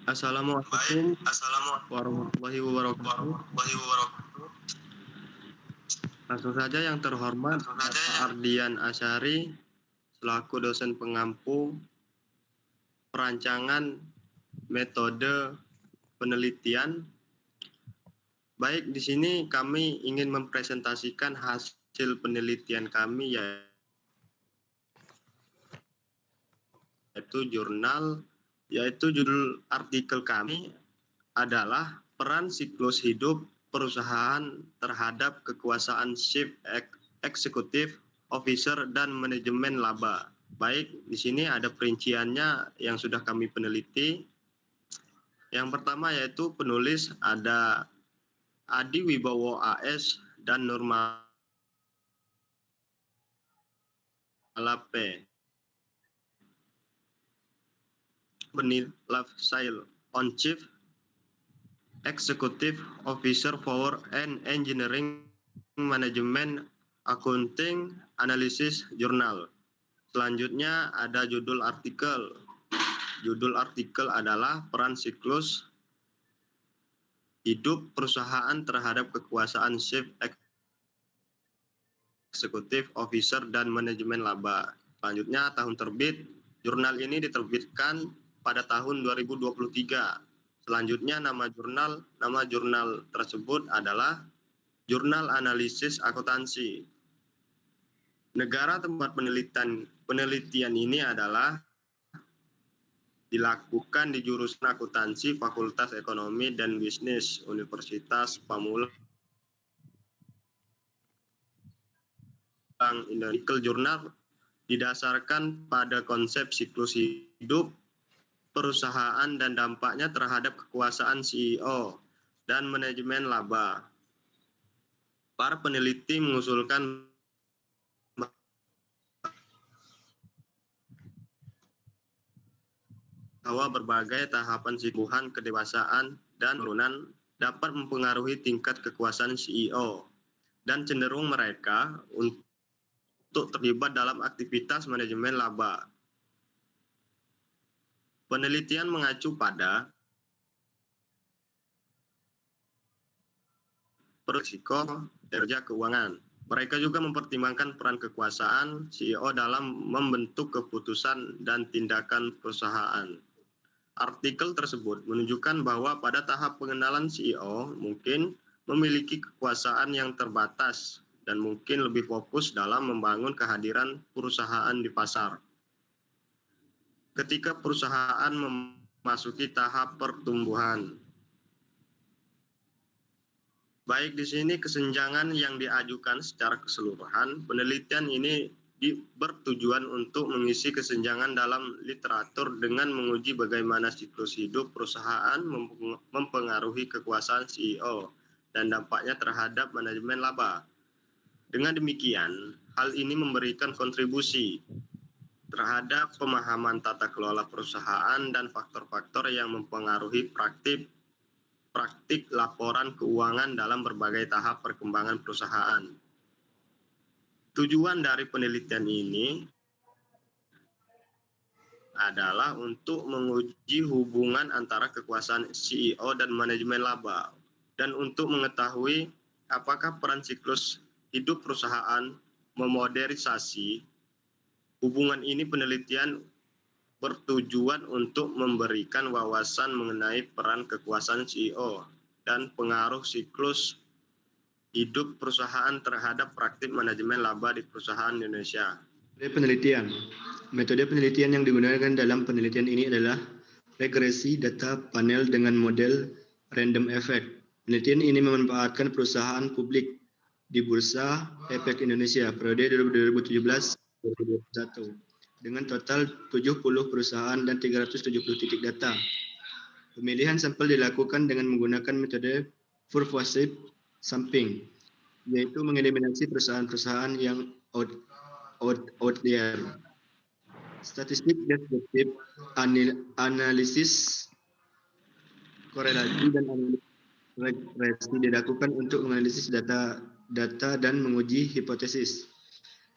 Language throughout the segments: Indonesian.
Assalamualaikum warahmatullahi wabarakatuh. Langsung saja yang terhormat Bapak Ardian Asyari selaku dosen pengampu perancangan metode penelitian. Baik, di sini kami ingin mempresentasikan hasil penelitian kami yaitu judul artikel kami adalah peran siklus hidup perusahaan terhadap kekuasaan chief executive officer dan manajemen laba. Baik, di sini ada perinciannya yang sudah kami peneliti. Yang pertama yaitu penulis ada Adi Wibowo AS dan Nurmala P. Benil Lifestyle on Chief Executive Officer Power and Engineering Management Accounting Analysis Journal. Selanjutnya ada judul artikel. Judul artikel adalah peran siklus hidup perusahaan terhadap kekuasaan Chief Executive Officer dan manajemen laba. Selanjutnya tahun terbit. Jurnal ini diterbitkan pada tahun 2023. Selanjutnya nama jurnal tersebut adalah Jurnal Analisis Akuntansi. Negara tempat penelitian ini adalah dilakukan di jurusan akuntansi Fakultas Ekonomi dan Bisnis Universitas Pamulang Indonesia. Jurnal didasarkan pada konsep siklus hidup perusahaan dan dampaknya terhadap kekuasaan CEO dan manajemen laba. Para peneliti mengusulkan bahwa berbagai tahapan sikluhan kedewasaan dan turunan dapat mempengaruhi tingkat kekuasaan CEO dan cenderung mereka untuk terlibat dalam aktivitas manajemen laba. Penelitian mengacu pada risiko kerja keuangan. Mereka juga mempertimbangkan peran kekuasaan CEO dalam membentuk keputusan dan tindakan perusahaan. Artikel tersebut menunjukkan bahwa pada tahap pengenalan CEO mungkin memiliki kekuasaan yang terbatas dan mungkin lebih fokus dalam membangun kehadiran perusahaan di pasar. Ketika perusahaan memasuki tahap pertumbuhan. Baik, di sini kesenjangan yang diajukan secara keseluruhan. Penelitian ini bertujuan untuk mengisi kesenjangan dalam literatur dengan menguji bagaimana siklus hidup perusahaan mempengaruhi kekuasaan CEO dan dampaknya terhadap manajemen laba. Dengan demikian, hal ini memberikan kontribusi terhadap pemahaman tata kelola perusahaan dan faktor-faktor yang mempengaruhi praktik laporan keuangan dalam berbagai tahap perkembangan perusahaan. Tujuan dari penelitian ini adalah untuk menguji hubungan antara kekuasaan CEO dan manajemen laba dan untuk mengetahui apakah peran siklus hidup perusahaan memodernisasi hubungan ini. Penelitian bertujuan untuk memberikan wawasan mengenai peran kekuasaan CEO dan pengaruh siklus hidup perusahaan terhadap praktik manajemen laba di perusahaan Indonesia. Metode penelitian yang digunakan dalam penelitian ini adalah regresi data panel dengan model random effect. Penelitian ini memanfaatkan perusahaan publik di Bursa Efek Indonesia periode 2017-2021 dengan total 70 perusahaan dan 370 titik data. Pemilihan sampel dilakukan dengan menggunakan metode pervasive sampling, yaitu mengeliminasi perusahaan-perusahaan yang outlier. Statistik deskriptif, analisis korelasi dan analisis regresi dilakukan untuk menganalisis data dan menguji hipotesis.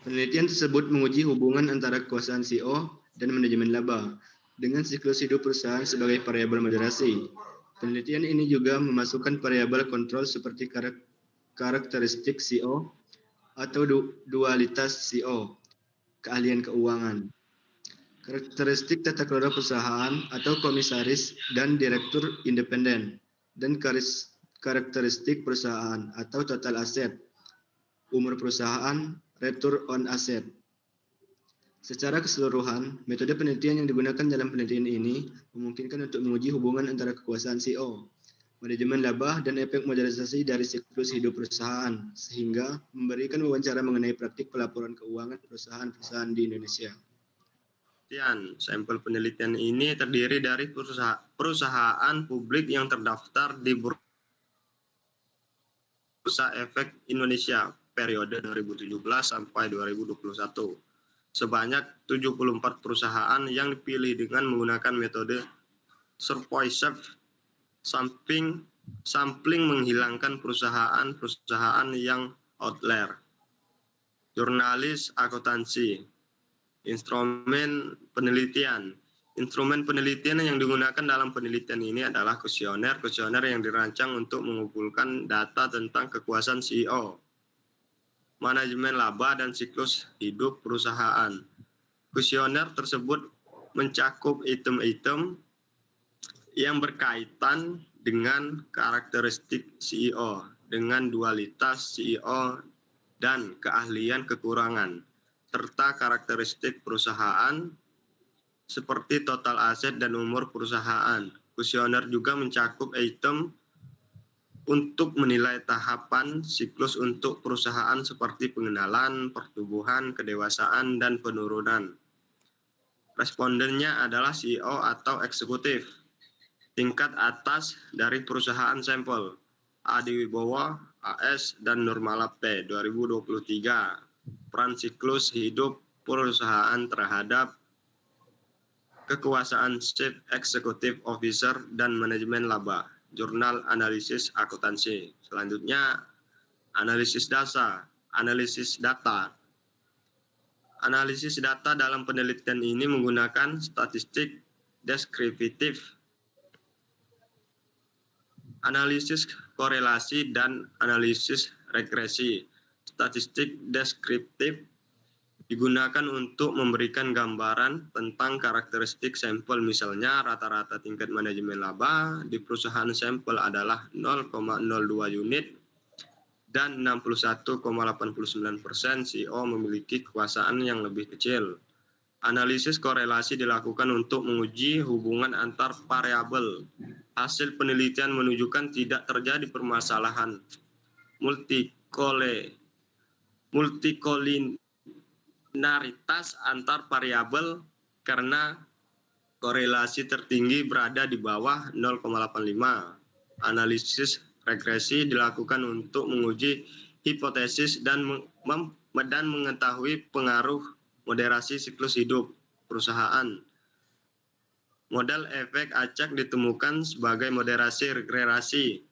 Penelitian tersebut menguji hubungan antara kekuasaan CEO dan manajemen laba. dengan siklus hidup perusahaan sebagai variabel moderasi. Penelitian ini juga memasukkan variabel kontrol seperti karakteristik CEO atau dualitas CEO, keahlian keuangan, karakteristik tata kelola perusahaan atau komisaris dan direktur independen, dan karakteristik perusahaan atau total aset, umur perusahaan, return on asset. Secara keseluruhan, metode penelitian yang digunakan dalam penelitian ini memungkinkan untuk menguji hubungan antara kekuasaan CEO, manajemen laba, dan efek modernisasi dari siklus hidup perusahaan, sehingga memberikan wawancara mengenai praktik pelaporan keuangan perusahaan-perusahaan di Indonesia. Sampel penelitian ini terdiri dari perusahaan publik yang terdaftar di Bursa Efek Indonesia periode 2017 sampai 2021. Sebanyak 74 perusahaan yang dipilih dengan menggunakan metode survey sampling menghilangkan perusahaan yang outlier. Jurnalis akuntansi. Instrumen penelitian yang digunakan dalam penelitian ini adalah kuesioner yang dirancang untuk mengumpulkan data tentang kekuasaan CEO, manajemen laba, dan siklus hidup perusahaan. Kuesioner tersebut mencakup item-item yang berkaitan dengan karakteristik CEO, dengan dualitas CEO dan keahlian kekurangan, serta karakteristik perusahaan seperti total aset dan umur perusahaan. Kuesioner juga mencakup item untuk menilai tahapan siklus untuk perusahaan seperti pengenalan, pertumbuhan, kedewasaan, dan penurunan. Respondennya adalah CEO atau eksekutif tingkat atas dari perusahaan sampel, Adi Wibowo, AS, dan Nurmala P. 2023. Peran siklus hidup perusahaan terhadap kekuasaan Chief Executive Officer dan manajemen laba. Jurnal Analisis Akuntansi. Selanjutnya, analisis data. Analisis data dalam penelitian ini menggunakan statistik deskriptif, analisis korelasi, dan analisis regresi. Statistik deskriptif digunakan untuk memberikan gambaran tentang karakteristik sampel, misalnya rata-rata tingkat manajemen laba di perusahaan sampel adalah 0,02 unit dan 61,89% CEO memiliki kekuasaan yang lebih kecil. Analisis korelasi dilakukan untuk menguji hubungan antar variabel. Hasil penelitian menunjukkan tidak terjadi permasalahan multikoliniaritas antar variabel karena korelasi tertinggi berada di bawah 0,85. Analisis regresi dilakukan untuk menguji hipotesis dan mengetahui pengaruh moderasi siklus hidup perusahaan. Model efek acak ditemukan sebagai moderasi regresi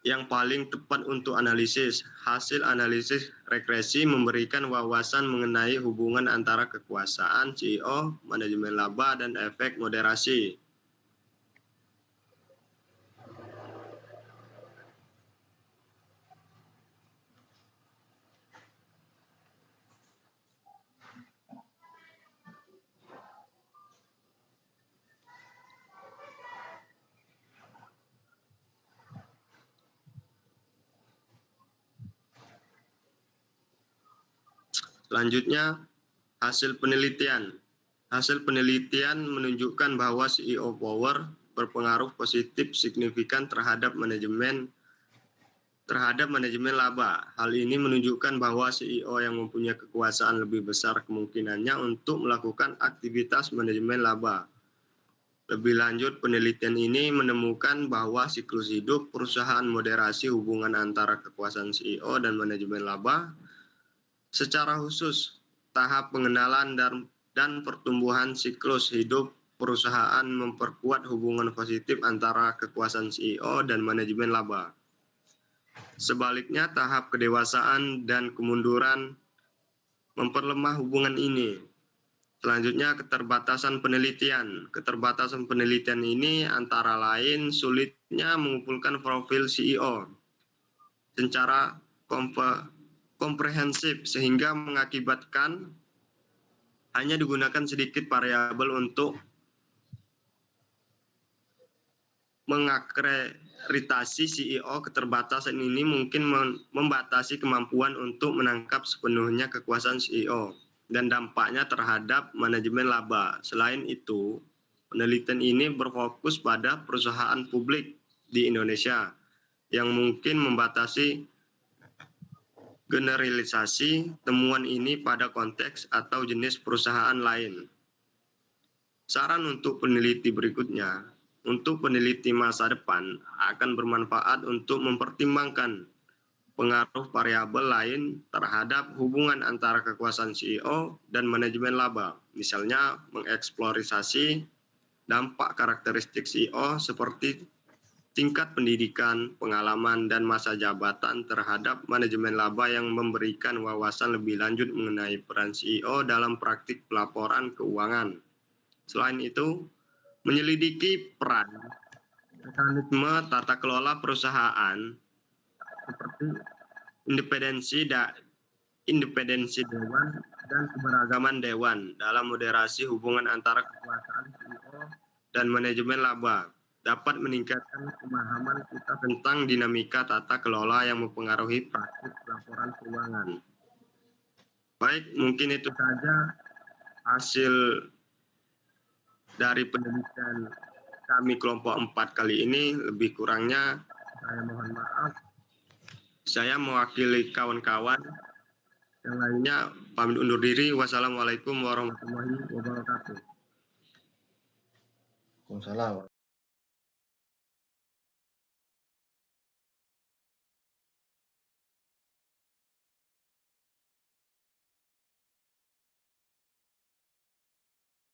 yang paling tepat untuk analisis. Hasil analisis regresi memberikan wawasan mengenai hubungan antara kekuasaan CEO, manajemen laba, dan efek moderasi. Selanjutnya, hasil penelitian. Hasil penelitian menunjukkan bahwa CEO power berpengaruh positif signifikan terhadap manajemen laba. Hal ini menunjukkan bahwa CEO yang mempunyai kekuasaan lebih besar kemungkinannya untuk melakukan aktivitas manajemen laba. Lebih lanjut, penelitian ini menemukan bahwa siklus hidup perusahaan moderasi hubungan antara kekuasaan CEO dan manajemen laba. Secara khusus, tahap pengenalan dan pertumbuhan siklus hidup perusahaan memperkuat hubungan positif antara kekuasaan CEO dan manajemen laba. Sebaliknya, tahap kedewasaan dan kemunduran memperlemah hubungan ini. Selanjutnya, keterbatasan penelitian. Keterbatasan penelitian ini antara lain sulitnya mengumpulkan profil CEO secara komprehensif sehingga mengakibatkan hanya digunakan sedikit variabel untuk mengakreditasi CEO. Keterbatasan ini mungkin membatasi kemampuan untuk menangkap sepenuhnya kekuasaan CEO dan dampaknya terhadap manajemen laba. Selain itu, penelitian ini berfokus pada perusahaan publik di Indonesia yang mungkin membatasi generalisasi temuan ini pada konteks atau jenis perusahaan lain. Saran untuk peneliti berikutnya. Untuk peneliti masa depan akan bermanfaat untuk mempertimbangkan pengaruh variabel lain terhadap hubungan antara kekuasaan CEO dan manajemen laba. Misalnya mengeksplorasi dampak karakteristik CEO seperti tingkat pendidikan, pengalaman, dan masa jabatan terhadap manajemen laba yang memberikan wawasan lebih lanjut mengenai peran CEO dalam praktik pelaporan keuangan. Selain itu, menyelidiki peran mekanisme tata kelola perusahaan seperti independensi dewan dan keberagaman dewan dalam moderasi hubungan antara kekuasaan CEO dan manajemen laba dapat meningkatkan pemahaman kita tentang dinamika tata kelola yang mempengaruhi praktik laporan keuangan. Baik, mungkin itu saja hasil dari penelitian kami kelompok 4 kali ini. Lebih kurangnya saya mohon maaf. Saya mewakili kawan-kawan yang lainnya pamit undur diri. Wassalamualaikum warahmatullahi wabarakatuh. Waalaikumsalam.